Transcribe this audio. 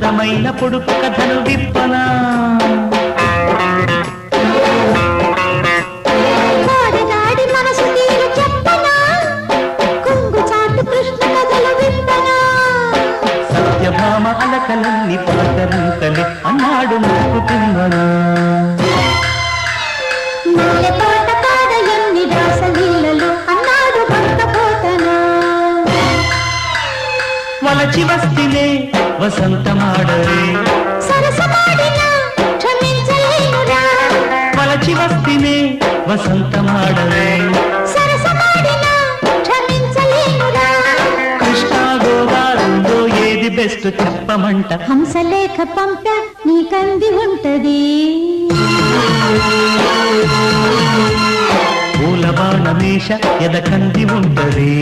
అందమైన పొడుపు కథను విప్పనా సత్యభామ అలకలన్నీ పాటలంకలి అన్నాడు ముక్కు తిమ్మనా వలచి వస్తినే వసంతమాడరే వలచి వస్తినే వసంతమాడరే కృష్ణా గోదావరిలో ఏది బెస్ట్ చెప్పమంట హంసలేఖ పంప నీకంది ఉంటది పూల బాణమేష ఎదకంది ఉంటది